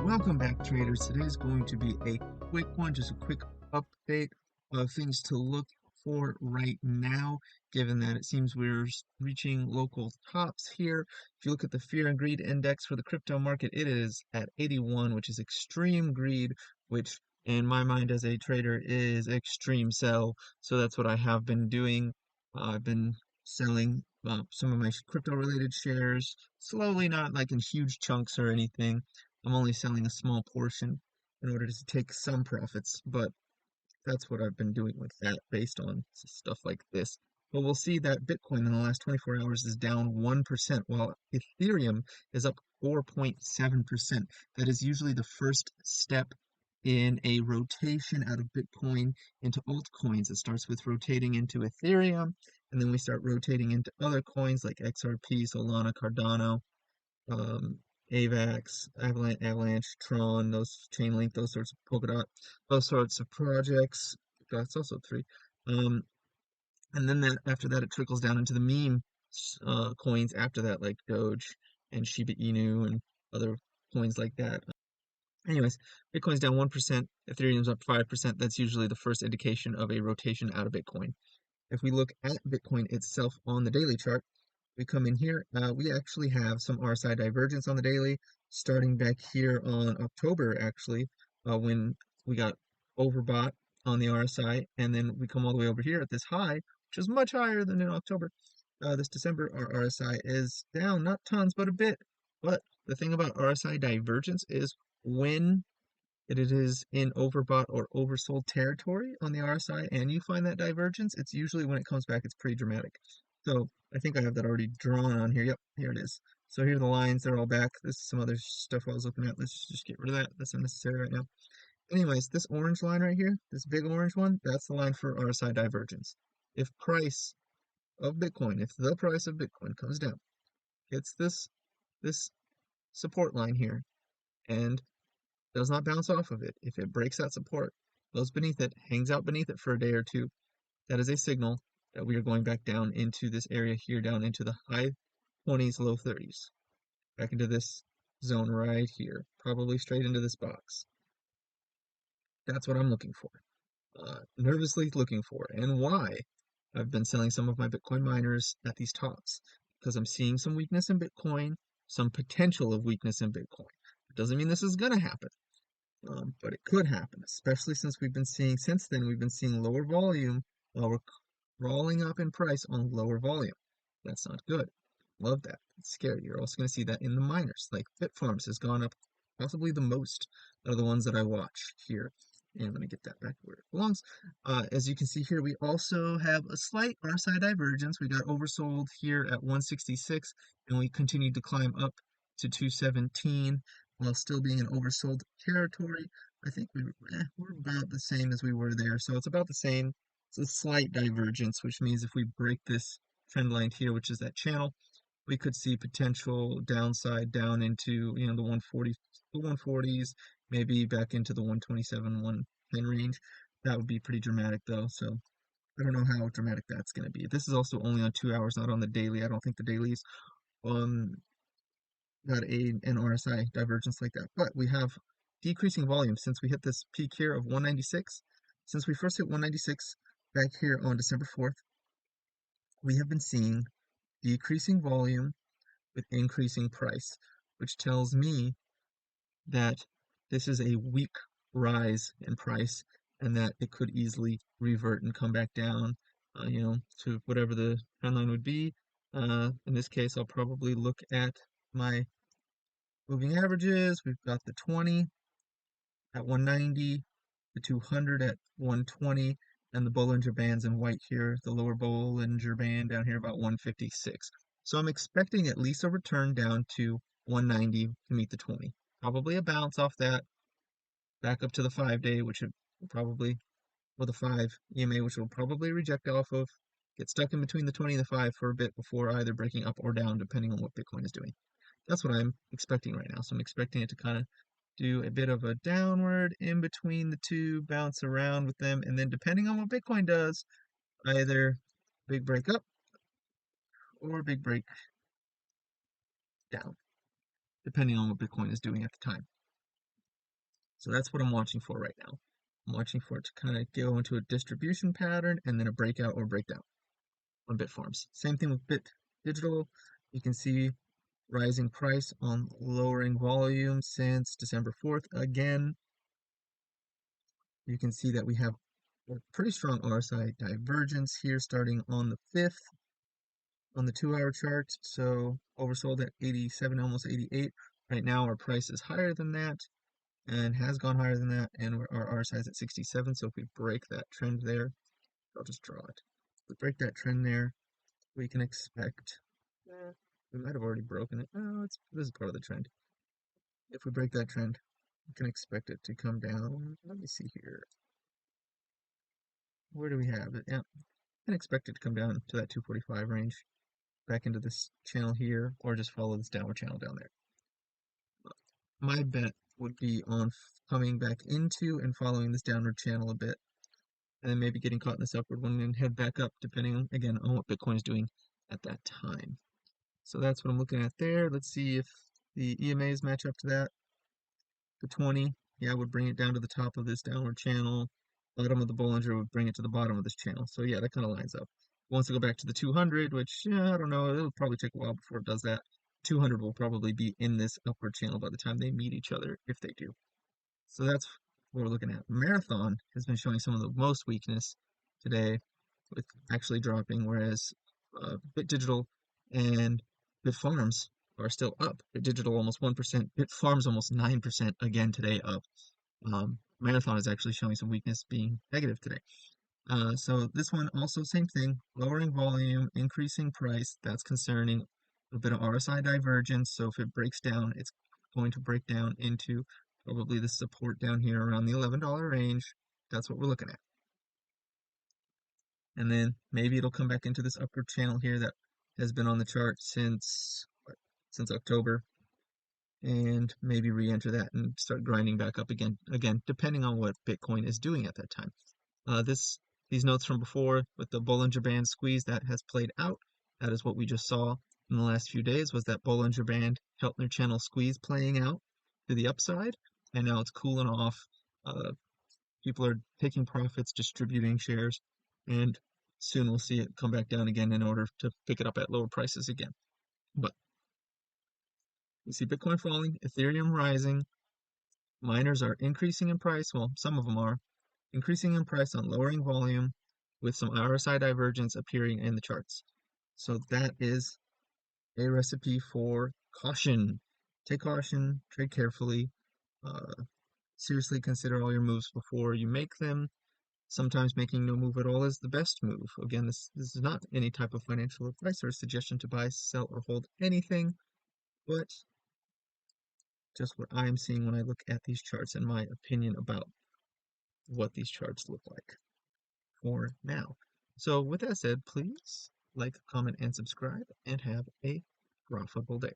Welcome back, traders. Today is going to be a quick one, just a quick update of things to look for right now, given that it seems we're reaching local tops here. If you look at the fear and greed index for the crypto market, it is at 81, which is extreme greed, which in my mind as a trader is extreme sell. So that's what I have been doing. I've been selling some of my crypto related shares slowly, not like in huge chunks or anything. I'm only selling a small portion in order to take some profits, but that's what I've been doing with that based on stuff like this. But we'll see that Bitcoin in the last 24 hours is down 1%, while Ethereum is up 4.7%. That is usually the first step in a rotation out of Bitcoin into altcoins. It starts with rotating into Ethereum, and then we start rotating into other coins like XRP, Solana, Cardano, um, AVAX, Avalanche, Tron, those Chainlink, those sorts of Polkadot, those sorts of projects. That's also three. Um, and then after that, it trickles down into the meme coins after that, like Doge and Shiba Inu and other coins like that. Anyways, Bitcoin's down 1%, Ethereum's up 5%. That's usually the first indication of a rotation out of Bitcoin. If we look at Bitcoin itself on the daily chart, we come in here, we actually have some RSI divergence on the daily, starting back here on October, actually, when we got overbought on the RSI, and then we come all the way over here at this high, which is much higher than in October. This December, our RSI is down, not tons, but a bit. But the thing about RSI divergence is when it is in overbought or oversold territory on the RSI and you find that divergence, it's usually when it comes back, it's pretty dramatic. So I think I have that already drawn on here. Yep, here it is. So here are the lines, they're all back. This is some other stuff I was looking at. Let's just get rid of that. That's unnecessary right now. Anyways, this orange line right here, this big orange one, that's the line for RSI divergence. If price of Bitcoin, if the price of Bitcoin comes down, hits this support line here, and does not bounce off of it. If it breaks that support, goes beneath it, hangs out beneath it for a day or two, that is a signal that we are going back down into this area here, down into the high 20s, low 30s, back into this zone right here, probably straight into this box. That's what I'm looking for, nervously looking for. And why I've been selling some of my Bitcoin miners at these tops, because I'm seeing some weakness in Bitcoin, some potential of weakness in Bitcoin. It doesn't mean this is going to happen. But it could happen, especially since since then, we've been seeing lower volume while we're crawling up in price on lower volume. That's not good. Love that. It's scary. You're also going to see that in the miners. Like Bitfarms has gone up possibly the most out of the ones that I watch here. And let me get that back where it belongs. As you can see here, we also have a slight RSI divergence. We got oversold here at 166, and we continued to climb up to 217 while still being in oversold territory. I think we're about the same as we were there. So it's about the same. It's a slight divergence, which means if we break this trend line here, which is that channel, we could see potential downside down into, the 140s, maybe back into the 127, 110 range. That would be pretty dramatic though. So I don't know how dramatic that's going to be. This is also only on 2 hours, not on the daily. I don't think the dailies um got an RSI divergence like that. But we have decreasing volume since we hit this peak here of 196. Since we first hit 196 back here on December 4th, we have been seeing decreasing volume with increasing price, which tells me that this is a weak rise in price and that it could easily revert and come back down, to whatever the trend line would be. In this case, I'll probably look at my moving averages. We've got the 20 at 190, the 200 at 120, and the Bollinger Bands in white here, the lower Bollinger Band down here about 156. So I'm expecting at least a return down to 190 to meet the 20. Probably a bounce off that, back up to the 5-day, which would probably, or the 5 EMA, which will probably reject off of, get stuck in between the 20 and the 5 for a bit before either breaking up or down, depending on what Bitcoin is doing. That's what I'm expecting right now. So I'm expecting it to kind of do a bit of a downward in between the two, bounce around with them, and then depending on what Bitcoin does, either big break up or big break down, depending on what Bitcoin is doing at the time. So that's what I'm watching for right now. I'm watching for it to kind of go into a distribution pattern and then a breakout or breakdown on Bitfarms. Same thing with Bit Digital. You can see rising price on lowering volume since December 4th. Again, you can see that we have a pretty strong RSI divergence here starting on the 5th on the 2-hour chart. So oversold at 87, almost 88. Right now our price is higher than that and has gone higher than that, and our RSI is at 67. So if we break that trend there, I'll just draw it. If we break that trend there, we can expect, we might have already broken it. Oh, this is part of the trend. If we break that trend, we can expect it to come down. Let me see here. Where do we have it? Yeah, I can expect it to come down to that 245 range, back into this channel here, or just follow this downward channel down there. My bet would be on coming back into and following this downward channel a bit, and then maybe getting caught in this upward one and head back up, depending, again, on what Bitcoin is doing at that time. So that's what I'm looking at there. Let's see if the EMAs match up to that. The 20, yeah, would bring it down to the top of this downward channel. Bottom of the Bollinger would bring it to the bottom of this channel. So yeah, that kind of lines up. Once I go back to the 200, which, yeah, I don't know, it'll probably take a while before it does that. 200 will probably be in this upward channel by the time they meet each other, if they do. So that's what we're looking at. Marathon has been showing some of the most weakness today, with actually dropping, whereas Bit Digital and Bitfarms are still up. Bit Digital almost 1%, Bitfarms almost 9% again today up. Marathon is actually showing some weakness, being negative today. So this one also same thing, lowering volume, increasing price. That's concerning. A bit of RSI divergence. So if it breaks down, it's going to break down into probably the support down here around the $11 range. That's what we're looking at. And then maybe it'll come back into this upward channel here that has been on the chart since October, and maybe re-enter that and start grinding back up again, depending on what Bitcoin is doing at that time. These notes from before with the Bollinger Band squeeze, that has played out. That is what we just saw in the last few days, was that Bollinger Band Keltner channel squeeze playing out to the upside, and now it's cooling off. People are taking profits, distributing shares, and soon we'll see it come back down again in order to pick it up at lower prices again. But we see Bitcoin falling, Ethereum rising, miners are increasing in price. Well, some of them are increasing in price on lowering volume, with some RSI divergence appearing in the charts. So that is a recipe for caution. Take caution, trade carefully, uh, seriously consider all your moves before you make them. Sometimes making no move at all is the best move. Again, this is not any type of financial advice or suggestion to buy, sell, or hold anything, but just what I am seeing when I look at these charts and my opinion about what these charts look like for now. So with that said, please like, comment, and subscribe, and have a profitable day.